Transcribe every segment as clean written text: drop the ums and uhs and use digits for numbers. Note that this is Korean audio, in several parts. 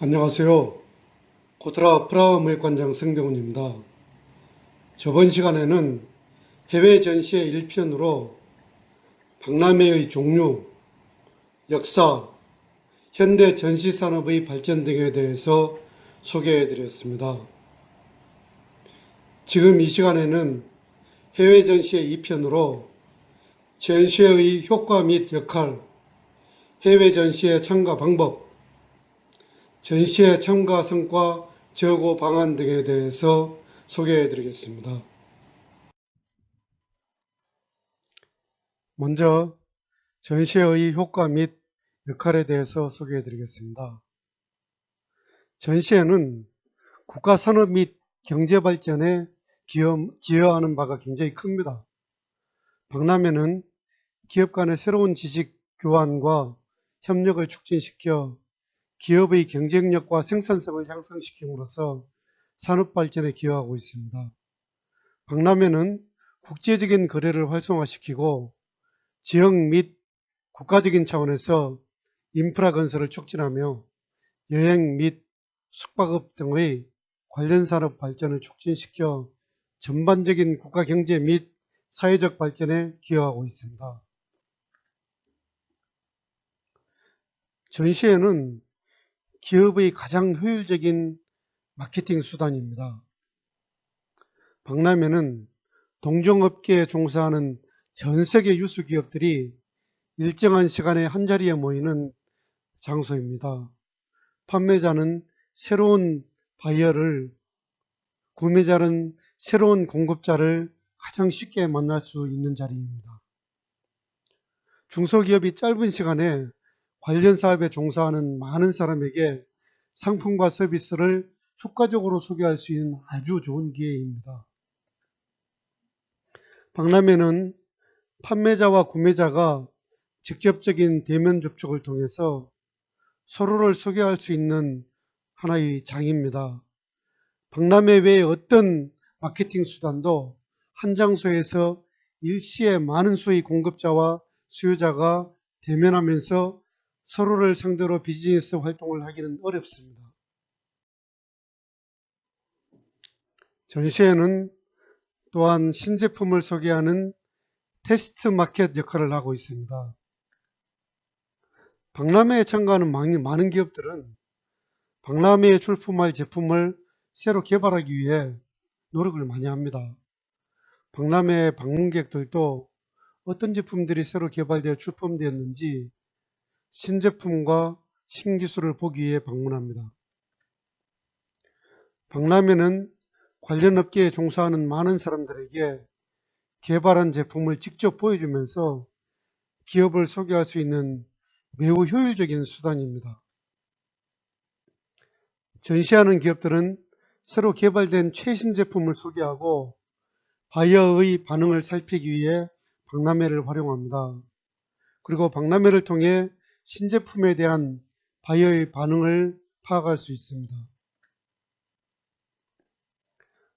안녕하세요. 고트라 프라하무역관장 성병훈입니다. 저번 시간에는 해외 전시의 1편으로 박람회의 종류, 역사, 현대 전시산업의 발전 등에 대해서 소개해 드렸습니다. 지금 이 시간에는 해외 전시의 2편으로 전시회의 효과 및 역할, 해외 전시의 참가 방법, 전시회 참가 성과 저고 방안 등에 대해서 소개해 드리겠습니다. 먼저 전시회의 효과 및 역할에 대해서 소개해 드리겠습니다. 전시회는 국가 산업 및 경제 발전에 기여하는 바가 굉장히 큽니다. 박람회는 기업 간의 새로운 지식 교환과 협력을 촉진시켜 기업의 경쟁력과 생산성을 향상시킴으로써 산업 발전에 기여하고 있습니다. 박람회는 국제적인 거래를 활성화시키고 지역 및 국가적인 차원에서 인프라 건설을 촉진하며 여행 및 숙박업 등의 관련 산업 발전을 촉진시켜 전반적인 국가 경제 및 사회적 발전에 기여하고 있습니다. 전시회는 기업의 가장 효율적인 마케팅 수단입니다. 박람회는 동종업계에 종사하는 전 세계 유수 기업들이 일정한 시간에 한자리에 모이는 장소입니다. 판매자는 새로운 바이어를, 구매자는 새로운 공급자를 가장 쉽게 만날 수 있는 자리입니다. 중소기업이 짧은 시간에 관련 사업에 종사하는 많은 사람에게 상품과 서비스를 효과적으로 소개할 수 있는 아주 좋은 기회입니다. 박람회는 판매자와 구매자가 직접적인 대면 접촉을 통해서 서로를 소개할 수 있는 하나의 장입니다. 박람회 외에 어떤 마케팅 수단도 한 장소에서 일시에 많은 수의 공급자와 수요자가 대면하면서 서로를 상대로 비즈니스 활동을 하기는 어렵습니다. 전시회는 또한 신제품을 소개하는 테스트 마켓 역할을 하고 있습니다. 박람회에 참가하는 많은 기업들은 박람회에 출품할 제품을 새로 개발하기 위해 노력을 많이 합니다. 박람회 방문객들도 어떤 제품들이 새로 개발되어 출품되었는지 신제품과 신기술을 보기 위해 방문합니다. 박람회는 관련 업계에 종사하는 많은 사람들에게 개발한 제품을 직접 보여주면서 기업을 소개할 수 있는 매우 효율적인 수단입니다. 전시하는 기업들은 새로 개발된 최신 제품을 소개하고 바이어의 반응을 살피기 위해 박람회를 활용합니다. 그리고 박람회를 통해 신제품에 대한 바이어의 반응을 파악할 수 있습니다.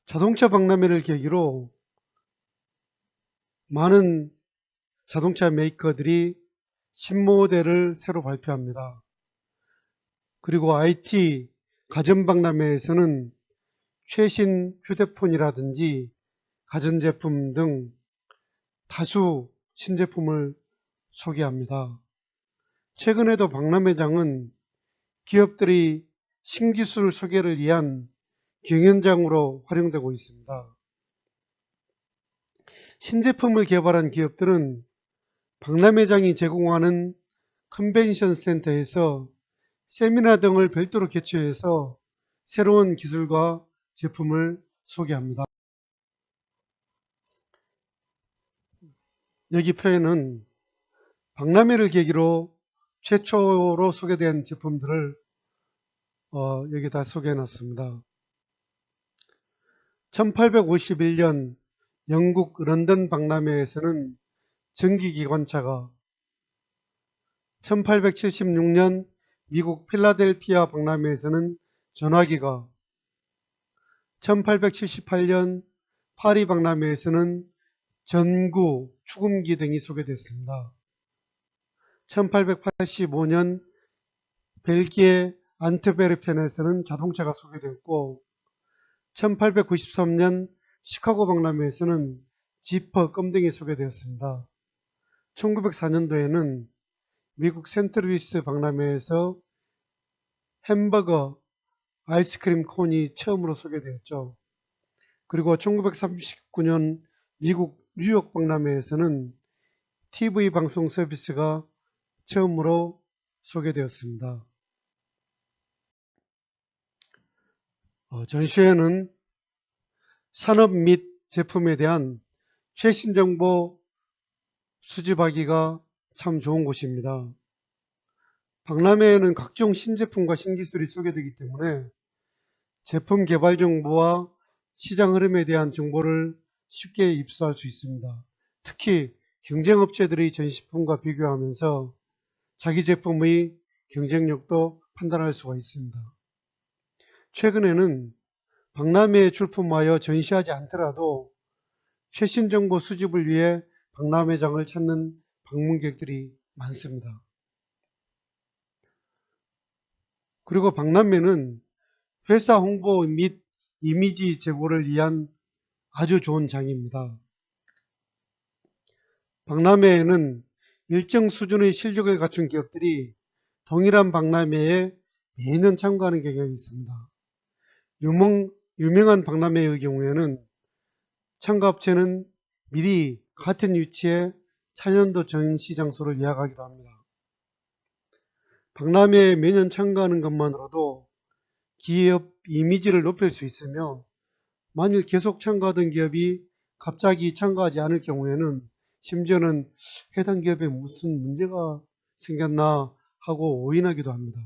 자동차 박람회를 계기로 많은 자동차 메이커들이 신모델을 새로 발표합니다. 그리고 IT 가전박람회에서는 최신 휴대폰이라든지 가전제품 등 다수 신제품을 소개합니다. 최근에도 박람회장은 기업들이 신기술 소개를 위한 경연장으로 활용되고 있습니다. 신제품을 개발한 기업들은 박람회장이 제공하는 컨벤션 센터에서 세미나 등을 별도로 개최해서 새로운 기술과 제품을 소개합니다. 여기 표에는 박람회를 계기로 최초로 소개된 제품들을 여기다 소개해 놨습니다. 1851년 영국 런던 박람회에서는 전기기관차가, 1876년 미국 필라델피아 박람회에서는 전화기가, 1878년 파리 박람회에서는 전구, 축음기 등이 소개됐습니다. 1885년 벨기에 안트베르펜에서는 자동차가 소개되었고 1893년 시카고 박람회에서는 지퍼, 껌 등이 소개되었습니다. 1904년도에는 미국 센트루이스 박람회에서 햄버거, 아이스크림 콘이 처음으로 소개되었죠. 그리고 1939년 미국 뉴욕 박람회에서는 TV 방송 서비스가 처음으로 소개되었습니다. 전시회는 산업 및 제품에 대한 최신 정보 수집하기가 참 좋은 곳입니다. 박람회에는 각종 신제품과 신기술이 소개되기 때문에 제품 개발 정보와 시장 흐름에 대한 정보를 쉽게 입수할 수 있습니다. 특히 경쟁업체들의 전시품과 비교하면서 자기 제품의 경쟁력도 판단할 수가 있습니다. 최근에는 박람회에 출품하여 전시하지 않더라도 최신 정보 수집을 위해 박람회장을 찾는 방문객들이 많습니다. 그리고 박람회는 회사 홍보 및 이미지 제고를 위한 아주 좋은 장입니다. 박람회에는 일정 수준의 실력을 갖춘 기업들이 동일한 박람회에 매년 참가하는 경향이 있습니다. 유명한 박람회의 경우에는 참가업체는 미리 같은 위치에 차년도 전시 장소를 예약하기도 합니다. 박람회에 매년 참가하는 것만으로도 기업 이미지를 높일 수 있으며 만일 계속 참가하던 기업이 갑자기 참가하지 않을 경우에는 심지어는 해당 기업에 무슨 문제가 생겼나 하고 오인하기도 합니다.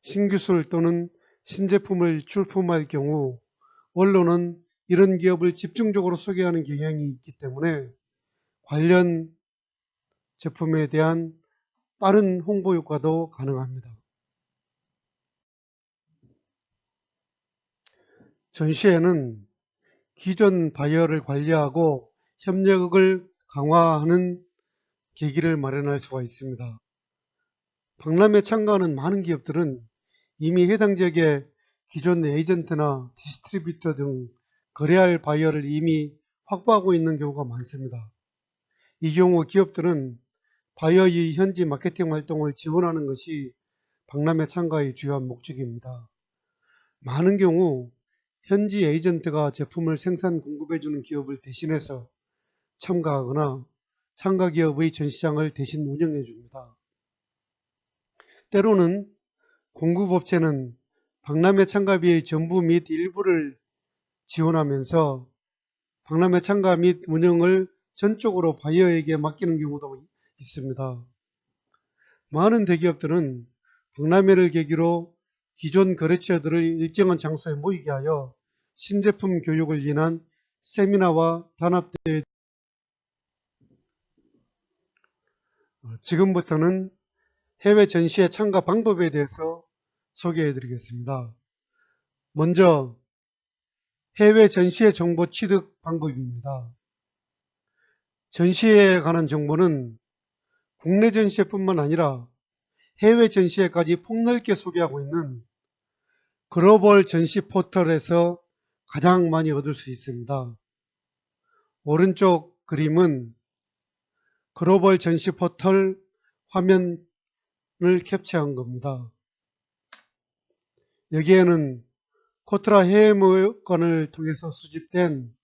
신기술 또는 신제품을 출품할 경우 언론은 이런 기업을 집중적으로 소개하는 경향이 있기 때문에 관련 제품에 대한 빠른 홍보 효과도 가능합니다. 전시회는 기존 바이어를 관리하고 협력을 강화하는 계기를 마련할 수가 있습니다. 박람회에 참가하는 많은 기업들은 이미 해당 지역에 기존 에이전트나 디스트리뷰터 등 거래할 바이어를 이미 확보하고 있는 경우가 많습니다. 이 경우 기업들은 바이어의 현지 마케팅 활동을 지원하는 것이 박람회 참가의 주요한 목적입니다. 많은 경우 현지 에이전트가 제품을 생산 공급해주는 기업을 대신해서 참가하거나 참가 기업의 전시장을 대신 운영해 줍니다. 때로는 공급업체는 박람회 참가비의 전부 및 일부를 지원하면서 박람회 참가 및 운영을 전적으로 바이어에게 맡기는 경우도 있습니다. 많은 대기업들은 박람회를 계기로 기존 거래처들을 일정한 장소에 모이게 하여 신제품 교육을 위한 세미나와 단합대회. 지금부터는 해외 전시회 참가 방법에 대해서 소개해 드리겠습니다. 먼저 해외 전시회 정보 취득 방법입니다. 전시회에 관한 정보는 국내 전시회뿐만 아니라 해외 전시회까지 폭넓게 소개하고 있는 글로벌 전시 포털에서 가장 많이 얻을 수 있습니다. 오른쪽 그림은 글로벌 전시 포털 화면을 캡처한 겁니다. 여기에는 코트라 해외무역관을 통해서 수집된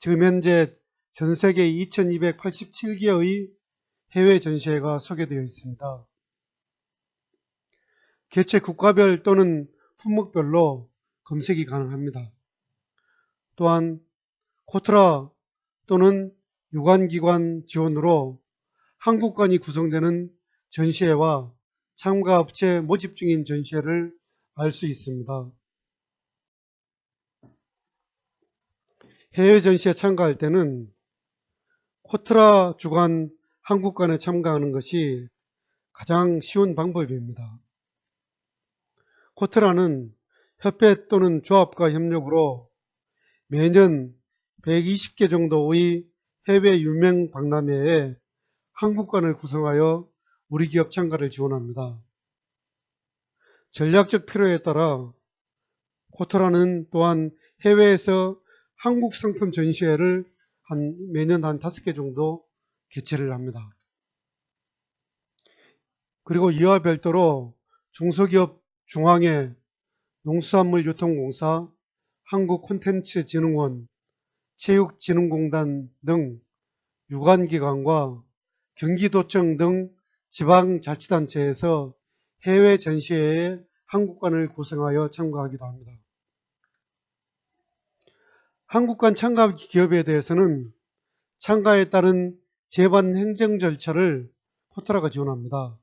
지금 현재 전세계 2287개의 해외 전시회가 소개되어 있습니다. 개최 국가별 또는 품목별로 검색이 가능합니다. 또한 코트라 또는 유관기관 지원으로 한국관이 구성되는 전시회와 참가업체 모집 중인 전시회를 알 수 있습니다. 해외 전시에 참가할 때는 코트라 주관 한국관에 참가하는 것이 가장 쉬운 방법입니다. 코트라는 협회 또는 조합과 협력으로 매년 120개 정도의 해외 유명 박람회에 한국관을 구성하여 우리 기업 참가를 지원합니다. 전략적 필요에 따라 코트라는 또한 해외에서 한국 상품 전시회를 매년 한 5개 정도 개최를 합니다. 그리고 이와 별도로 중소기업 중앙회, 농수산물유통공사, 한국콘텐츠진흥원, 체육진흥공단 등 유관기관과 경기도청 등 지방자치단체에서 해외 전시회에 한국관을 구성하여 참가하기도 합니다. 한국관 참가 기업에 대해서는 참가에 따른 제반 행정 절차를 코트라가 지원합니다.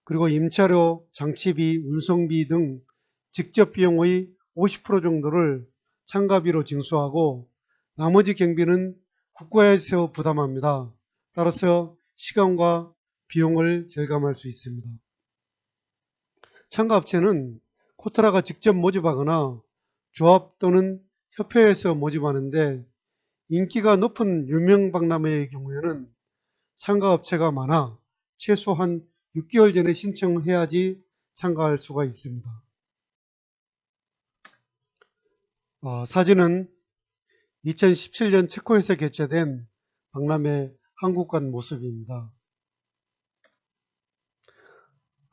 그리고 임차료, 장치비, 운송비 등 직접 비용의 50% 정도를 참가비로 징수하고 나머지 경비는 국가에서 부담합니다. 따라서 시간과 비용을 절감할 수 있습니다. 참가업체는 코트라가 직접 모집하거나 조합 또는 협회에서 모집하는데 인기가 높은 유명 박람회의 경우에는 참가업체가 많아 최소한 6개월 전에 신청해야지 참가할 수가 있습니다. 사진은 2017년 체코에서 개최된 박람회 한국관 모습입니다.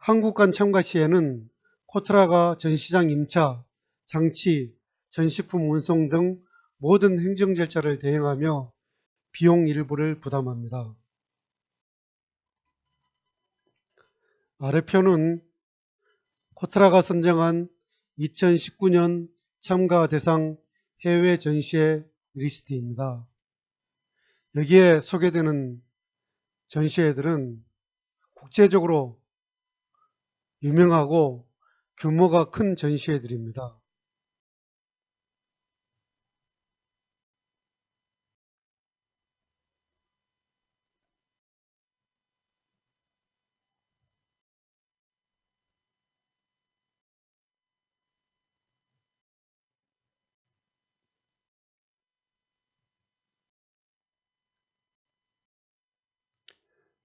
한국관 참가 시에는 코트라가 전시장 임차, 장치, 전시품 운송 등 모든 행정 절차를 대행하며 비용 일부를 부담합니다. 아래표는 코트라가 선정한 2019년 참가 대상 해외 전시회 리스트입니다. 여기에 소개되는 전시회들은 국제적으로 유명하고 규모가 큰 전시회들입니다.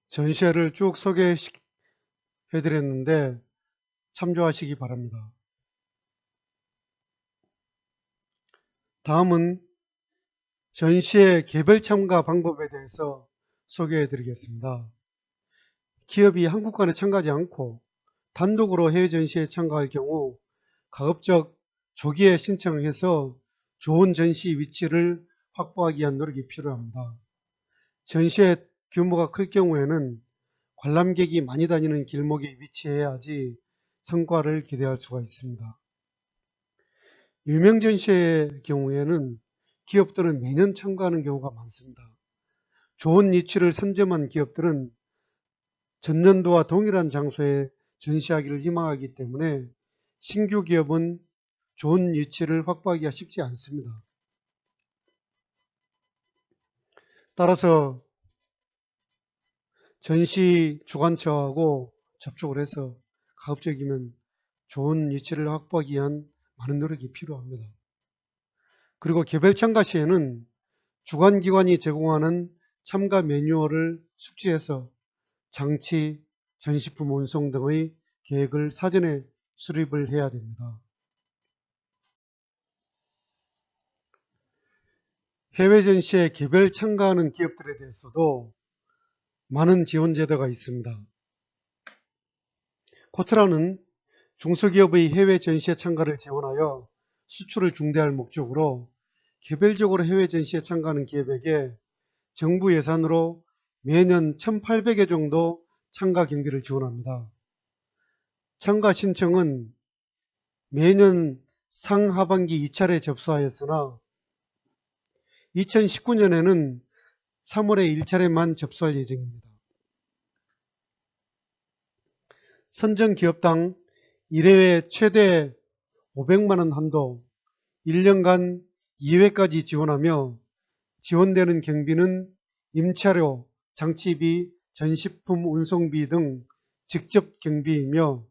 전시회를 쭉 소개해드렸는데 참조하시기 바랍니다. 다음은 전시회 개별 참가 방법에 대해서 소개해드리겠습니다. 기업이 한국관에 참가하지 않고 단독으로 해외 전시에 참가할 경우 가급적 조기에 신청해서 좋은 전시 위치를 확보하기 위한 노력이 필요합니다. 전시회 규모가 클 경우에는 관람객이 많이 다니는 길목에 위치해야지 성과를 기대할 수가 있습니다. 유명 전시회의 경우에는 기업들은 매년 참가하는 경우가 많습니다. 좋은 위치를 선점한 기업들은 전년도와 동일한 장소에 전시하기를 희망하기 때문에 신규 기업은 좋은 위치를 확보하기가 쉽지 않습니다. 따라서 전시 주관처하고 접촉을 해서 가급적이면 좋은 위치를 확보하기 위한 많은 노력이 필요합니다. 그리고 개별 참가 시에는 주관기관이 제공하는 참가 매뉴얼을 숙지해서 장치, 전시품 운송 등의 계획을 사전에 수립을 해야 됩니다. 해외 전시에 개별 참가하는 기업들에 대해서도 많은 지원 제도가 있습니다. 코트라는 중소기업의 해외 전시에 참가를 지원하여 수출을 중대할 목적으로 개별적으로 해외 전시에 참가하는 기업에게 정부 예산으로 매년 1,800회 정도 참가 경비를 지원합니다. 참가 신청은 매년 상하반기 2차례 접수하였으나 2019년에는 3월에 1차례만 접수할 예정입니다. 선정 기업당 1회에 최대 500만원 한도 1년간 2회까지 지원하며 지원되는 경비는 임차료, 장치비, 전시품 운송비 등 직접 경비이며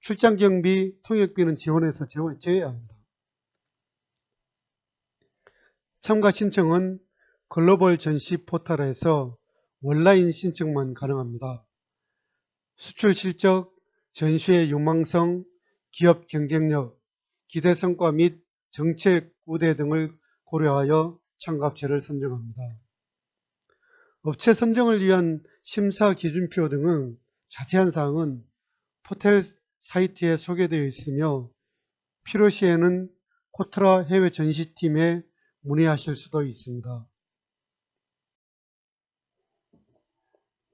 출장 경비, 통역비는 지원해서 제외합니다. 참가 신청은 글로벌 전시 포털에서 온라인 신청만 가능합니다. 수출 실적, 전시의 유망성, 기업 경쟁력, 기대 성과 및 정책 우대 등을 고려하여 참가업체를 선정합니다. 업체 선정을 위한 심사 기준표 등은 자세한 사항은 포털 사이트에 소개되어 있으며 필요시에는 코트라 해외 전시팀에 문의하실 수도 있습니다.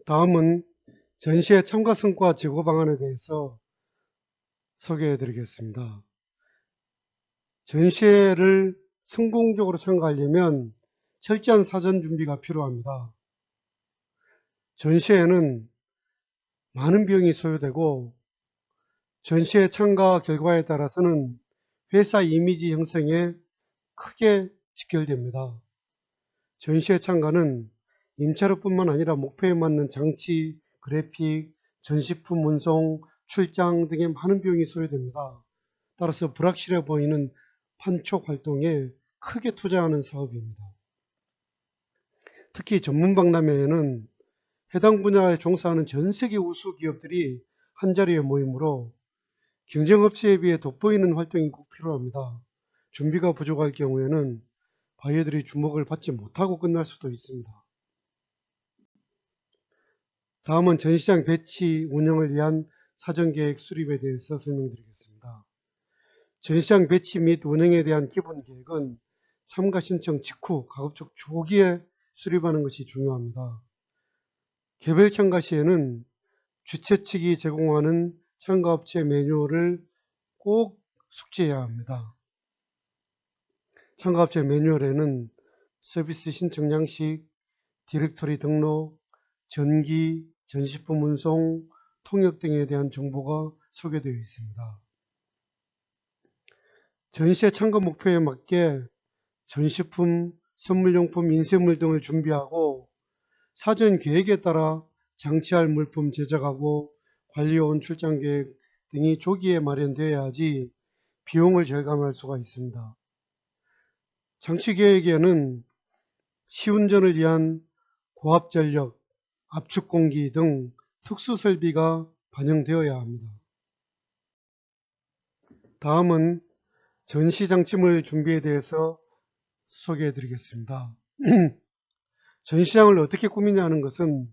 다음은 전시회 참가 성과 제고 방안에 대해서 소개해 드리겠습니다. 전시회를 성공적으로 참가하려면 철저한 사전 준비가 필요합니다. 전시회는 많은 비용이 소요되고 전시회 참가 결과에 따라서는 회사 이미지 형성에 크게 직결됩니다. 전시회 참가는 임차료뿐만 아니라 목표에 맞는 장치, 그래픽, 전시품 운송, 출장 등의 많은 비용이 소요됩니다. 따라서 불확실해 보이는 판촉 활동에 크게 투자하는 사업입니다. 특히 전문박람회에는 해당 분야에 종사하는 전 세계 우수 기업들이 한자리에 모이므로 경쟁업체에 비해 돋보이는 활동이 꼭 필요합니다. 준비가 부족할 경우에는 바이어들이 주목을 받지 못하고 끝날 수도 있습니다. 다음은 전시장 배치 운영을 위한 사전계획 수립에 대해서 설명드리겠습니다. 전시장 배치 및 운영에 대한 기본 계획은 참가 신청 직후 가급적 조기에 수립하는 것이 중요합니다. 개별 참가 시에는 주최 측이 제공하는 참가업체 매뉴얼을 꼭 숙지해야 합니다. 참가업체 매뉴얼에는 서비스 신청 양식, 디렉토리 등록, 전기, 전시품 운송, 통역 등에 대한 정보가 소개되어 있습니다. 전시회 참가 목표에 맞게 전시품, 선물용품, 인쇄물 등을 준비하고 사전 계획에 따라 장치할 물품 제작하고 관리요원 출장 계획 등이 조기에 마련되어야지 비용을 절감할 수가 있습니다. 장치 계획에는 시운전을 위한 고압전력, 압축공기 등 특수 설비가 반영되어야 합니다. 다음은 전시장치물 준비에 대해서 소개해 드리겠습니다. 전시장을 어떻게 꾸미냐 하는 것은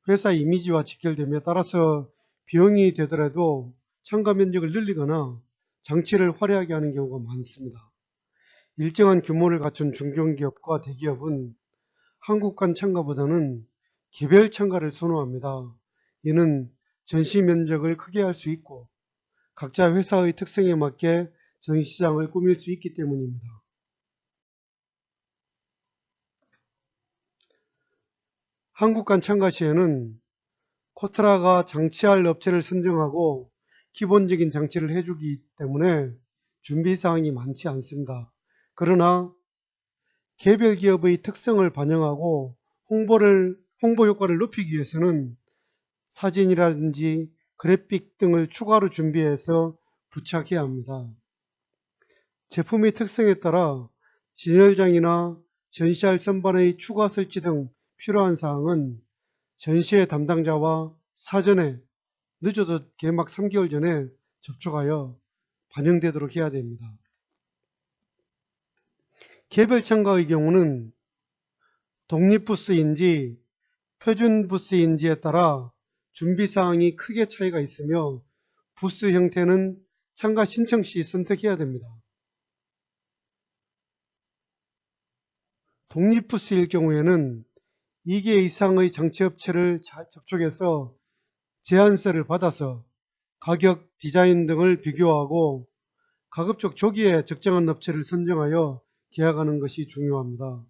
회사 이미지와 직결됨에 따라서 비용이 되더라도 참가 면적을 늘리거나 장치를 화려하게 하는 경우가 많습니다. 일정한 규모를 갖춘 중견기업과 대기업은 한국관 참가보다는 개별 참가를 선호합니다. 이는 전시 면적을 크게 할 수 있고 각자 회사의 특성에 맞게 전시장을 꾸밀 수 있기 때문입니다. 한국관 참가 시에는 코트라가 장치할 업체를 선정하고 기본적인 장치를 해주기 때문에 준비사항이 많지 않습니다. 그러나 개별 기업의 특성을 반영하고 홍보 효과를 높이기 위해서는 사진이라든지 그래픽 등을 추가로 준비해서 부착해야 합니다. 제품의 특성에 따라 진열장이나 전시할 선반의 추가 설치 등 필요한 사항은 전시회 담당자와 사전에 늦어도 개막 3개월 전에 접촉하여 반영되도록 해야 됩니다. 개별 참가의 경우는 독립부스인지 표준 부스인지에 따라 준비사항이 크게 차이가 있으며 부스 형태는 참가 신청 시 선택해야 됩니다. 독립부스일 경우에는 2개 이상의 장치업체를 접촉해서 제안서를 받아서 가격, 디자인 등을 비교하고 가급적 조기에 적정한 업체를 선정하여 계약하는 것이 중요합니다.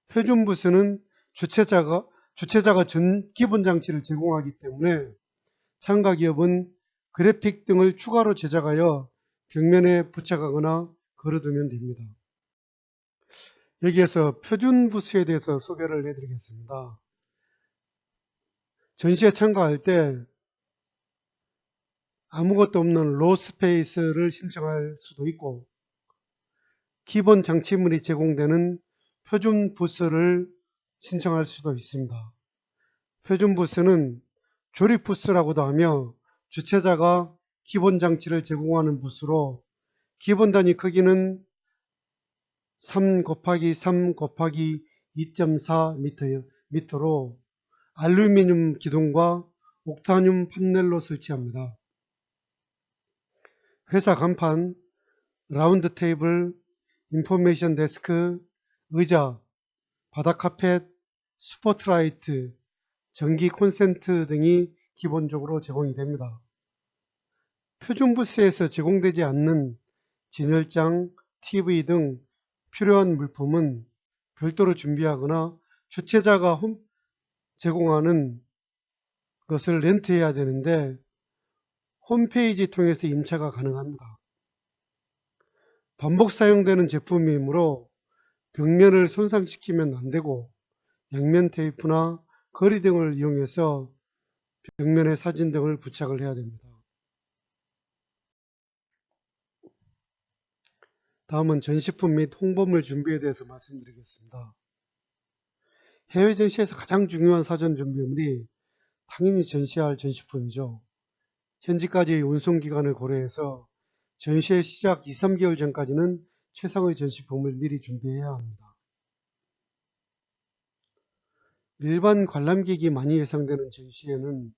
표준부스는 주최자가 전 기본 장치를 제공하기 때문에 참가 기업은 그래픽 등을 추가로 제작하여 벽면에 부착하거나 걸어두면 됩니다. 여기에서 표준부스에 대해서 소개를 해드리겠습니다. 전시에 참가할 때 아무것도 없는 로 스페이스를 신청할 수도 있고 기본 장치물이 제공되는 표준 부스를 신청할 수도 있습니다. 표준 부스는 조립 부스라고도 하며 주최자가 기본 장치를 제공하는 부스로 기본 단위 크기는 3 곱하기 3 곱하기 2.4 미터로 알루미늄 기둥과 옥타늄 판넬로 설치합니다. 회사 간판, 라운드 테이블, 인포메이션 데스크, 의자, 바닥 카펫, 스포트라이트, 전기 콘센트 등이 기본적으로 제공이 됩니다. 표준 부스에서 제공되지 않는 진열장, TV 등 필요한 물품은 별도로 준비하거나 주최자가 제공하는 것을 렌트해야 되는데 홈페이지 통해서 임차가 가능합니다. 반복 사용되는 제품이므로 벽면을 손상시키면 안되고 양면 테이프나 거리 등을 이용해서 벽면에 사진 등을 부착을 해야 됩니다. 다음은 전시품 및 홍보물 준비에 대해서 말씀드리겠습니다. 해외 전시에서 가장 중요한 사전 준비물이 당연히 전시할 전시품이죠. 현지까지의 운송기간을 고려해서 전시의 시작 2~3개월 전까지는 최상의 전시품을 미리 준비해야 합니다. 일반 관람객이 많이 예상되는 전시회는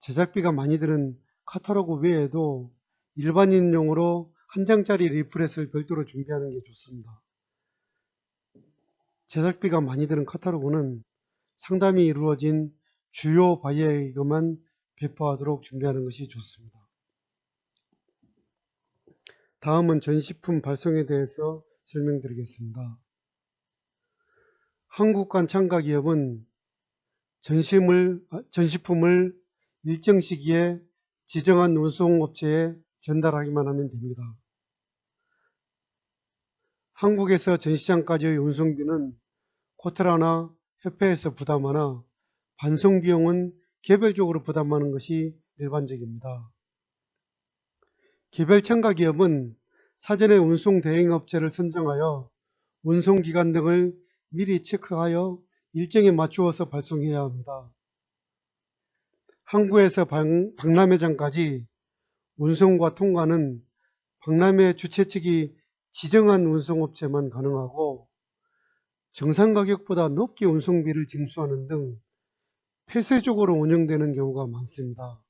제작비가 많이 드는 카탈로그 외에도 일반인용으로 한 장짜리 리플렛을 별도로 준비하는 게 좋습니다. 제작비가 많이 드는 카탈로그는 상담이 이루어진 주요 바이어에게만 배포하도록 준비하는 것이 좋습니다. 다음은 전시품 발송에 대해서 설명드리겠습니다. 한국관 참가기업은 전시품을 일정 시기에 지정한 운송업체에 전달하기만 하면 됩니다. 한국에서 전시장까지의 운송비는 코트라나 협회에서 부담하나 반송비용은 개별적으로 부담하는 것이 일반적입니다. 개별 참가기업은 사전에 운송 대행업체를 선정하여 운송기간 등을 미리 체크하여 일정에 맞추어서 발송해야 합니다. 항구에서 박람회장까지 운송과 통과는 박람회 주최 측이 지정한 운송업체만 가능하고 정상가격보다 높게 운송비를 징수하는 등 폐쇄적으로 운영되는 경우가 많습니다.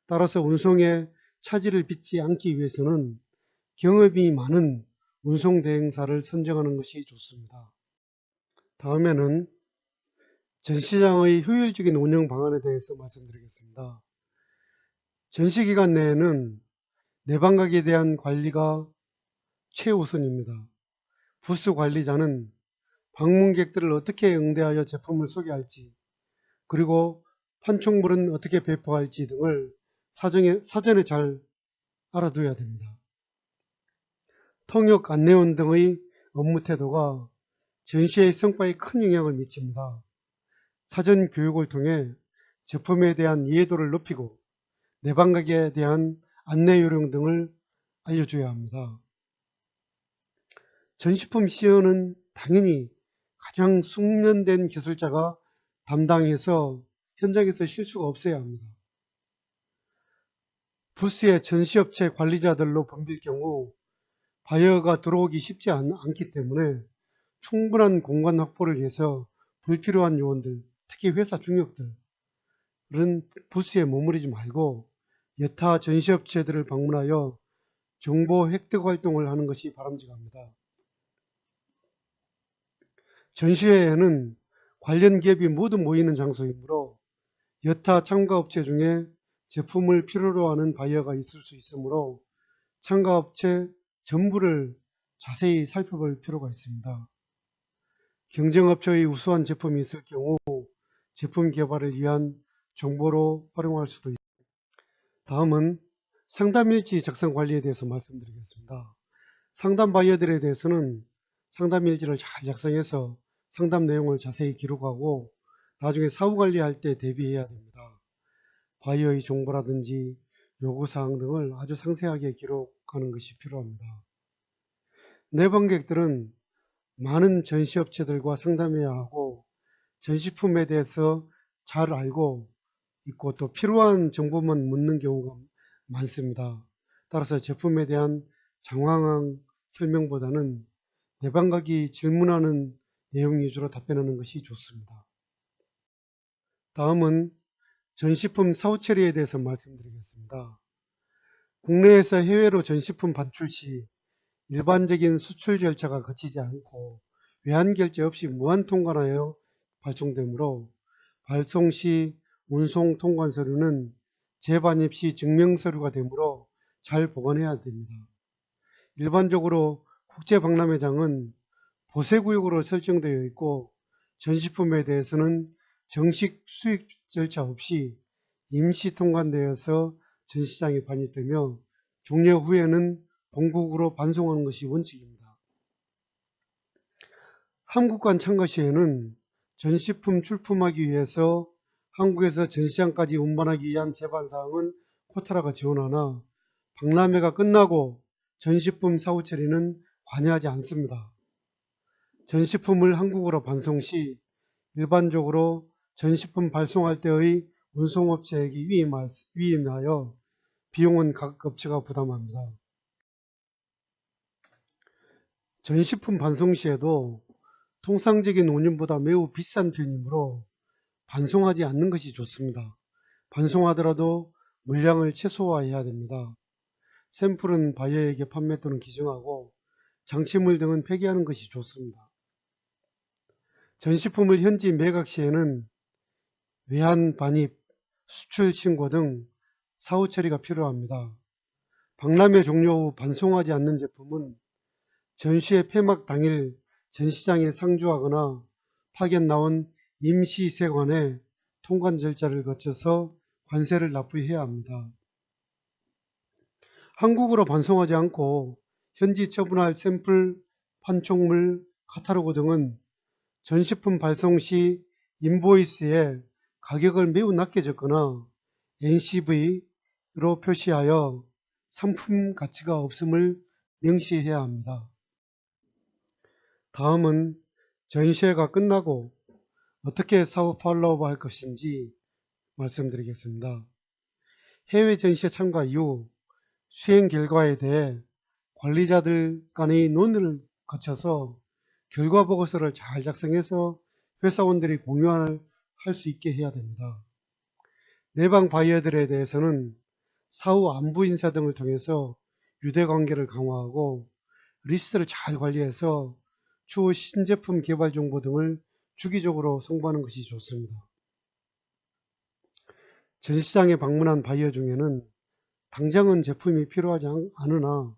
따라서 운송에 차질을 빚지 않기 위해서는 경험이 많은 운송대행사를 선정하는 것이 좋습니다. 다음에는 전시장의 효율적인 운영 방안에 대해서 말씀드리겠습니다. 전시기간 내에는 내방각에 대한 관리가 최우선입니다. 부스 관리자는 방문객들을 어떻게 응대하여 제품을 소개할지, 그리고 판촉물은 어떻게 배포할지 등을 사전에 잘 알아둬야 됩니다. 통역 안내원 등의 업무 태도가 전시의 성과에 큰 영향을 미칩니다. 사전 교육을 통해 제품에 대한 이해도를 높이고 내방각에 대한 안내 요령 등을 알려줘야 합니다. 전시품 시연은 당연히 가장 숙련된 기술자가 담당해서 현장에서 실수가 없어야 합니다. 부스의 전시업체 관리자들로 붐빌 경우 바이어가 들어오기 쉽지 않기 때문에 충분한 공간 확보를 위해서 불필요한 요원들, 특히 회사 중역들은 부스에 머무르지 말고 여타 전시업체들을 방문하여 정보 획득 활동을 하는 것이 바람직합니다. 전시회에는 관련 기업이 모두 모이는 장소이므로 여타 참가업체 중에 제품을 필요로 하는 바이어가 있을 수 있으므로 참가업체 전부를 자세히 살펴볼 필요가 있습니다. 경쟁업체의 우수한 제품이 있을 경우 제품 개발을 위한 정보로 활용할 수도 있습니다. 다음은 상담일지 작성 관리에 대해서 말씀드리겠습니다. 상담 바이어들에 대해서는 상담일지를 잘 작성해서 상담 내용을 자세히 기록하고 나중에 사후관리할 때 대비해야 됩니다. 바이어의 정보라든지 요구사항 등을 아주 상세하게 기록하는 것이 필요합니다. 내방객들은 많은 전시업체들과 상담해야 하고 전시품에 대해서 잘 알고 있고 또 필요한 정보만 묻는 경우가 많습니다. 따라서 제품에 대한 장황한 설명보다는 내방각이 질문하는 내용 위주로 답변하는 것이 좋습니다. 다음은 전시품 사후 처리에 대해서 말씀드리겠습니다. 국내에서 해외로 전시품 반출 시 일반적인 수출 절차가 거치지 않고 외환 결제 없이 무한 통관하여 발송되므로 발송 시 운송 통관 서류는 재반입 시 증명 서류가 되므로 잘 보관해야 됩니다. 일반적으로 국제박람회장은 보세구역으로 설정되어 있고 전시품에 대해서는 정식 수입 절차 없이 임시 통관되어서 전시장에 반입되며 종료 후에는 본국으로 반송하는 것이 원칙입니다. 한국관 참가 시에는 전시품 출품하기 위해서 한국에서 전시장까지 운반하기 위한 제반사항은 코타라가 지원하나 박람회가 끝나고 전시품 사후 처리는 관여하지 않습니다. 전시품을 한국으로 반송 시 일반적으로 전시품 발송할 때의 운송업체에게 위임하여 비용은 각 업체가 부담합니다. 전시품 반송 시에도 통상적인 운임보다 매우 비싼 편이므로 반송하지 않는 것이 좋습니다. 반송하더라도 물량을 최소화해야 됩니다. 샘플은 바이어에게 판매 또는 기증하고 장치물 등은 폐기하는 것이 좋습니다. 전시품을 현지 매각 시에는 외환 반입, 수출 신고 등 사후 처리가 필요합니다. 박람회 종료 후 반송하지 않는 제품은 전시회 폐막 당일 전시장에 상주하거나 파견 나온 임시세관에 통관 절차를 거쳐서 관세를 납부해야 합니다. 한국으로 반송하지 않고 현지 처분할 샘플, 판촉물, 카탈로그 등은 전시품 발송 시 인보이스에 가격을 매우 낮게 적거나 NCV로 표시하여 상품 가치가 없음을 명시해야 합니다. 다음은 전시회가 끝나고 어떻게 사후 팔로우업 할 것인지 말씀드리겠습니다. 해외 전시회 참가 이후 수행 결과에 대해 관리자들 간의 논의를 거쳐서 결과 보고서를 잘 작성해서 회사원들이 공유할 수 있게 해야 됩니다. 내방 바이어들에 대해서는 사후 안부 인사 등을 통해서 유대관계를 강화하고 리스트를 잘 관리해서 추후 신제품 개발 정보 등을 주기적으로 송부하는 것이 좋습니다. 전시장에 방문한 바이어 중에는 당장은 제품이 필요하지 않으나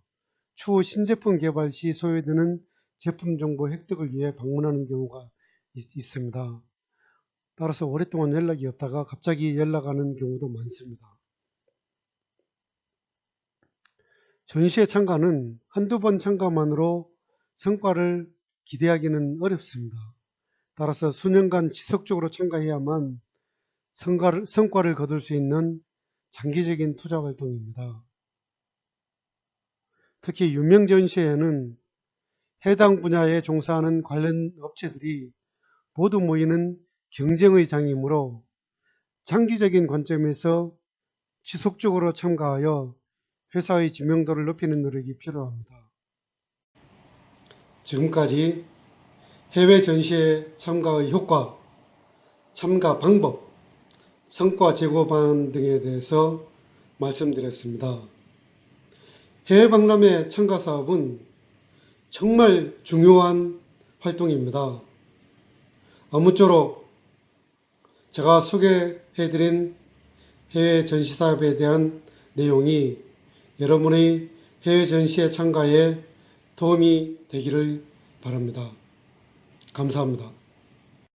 추후 신제품 개발 시 소요되는 제품 정보 획득을 위해 방문하는 경우가 있습니다. 따라서 오랫동안 연락이 없다가 갑자기 연락하는 경우도 많습니다. 전시회 참가는 한두 번 참가만으로 성과를 기대하기는 어렵습니다. 따라서 수년간 지속적으로 참가해야만 성과를 거둘 수 있는 장기적인 투자 활동입니다. 특히 유명 전시회에는 해당 분야에 종사하는 관련 업체들이 모두 모이는 경쟁의 장이므로 장기적인 관점에서 지속적으로 참가하여 회사의知名도를 높이는 노력이 필요합니다. 지금까지 해외 전시회 참가의 효과, 참가 방법, 성과 제고 방안 등에 대해서 말씀드렸습니다. 해외 박람회 참가 사업은 정말 중요한 활동입니다. 아무쪼록 제가 소개해드린 해외 전시 사업에 대한 내용이 여러분의 해외 전시회 참가에 도움이 되기를 바랍니다. 감사합니다.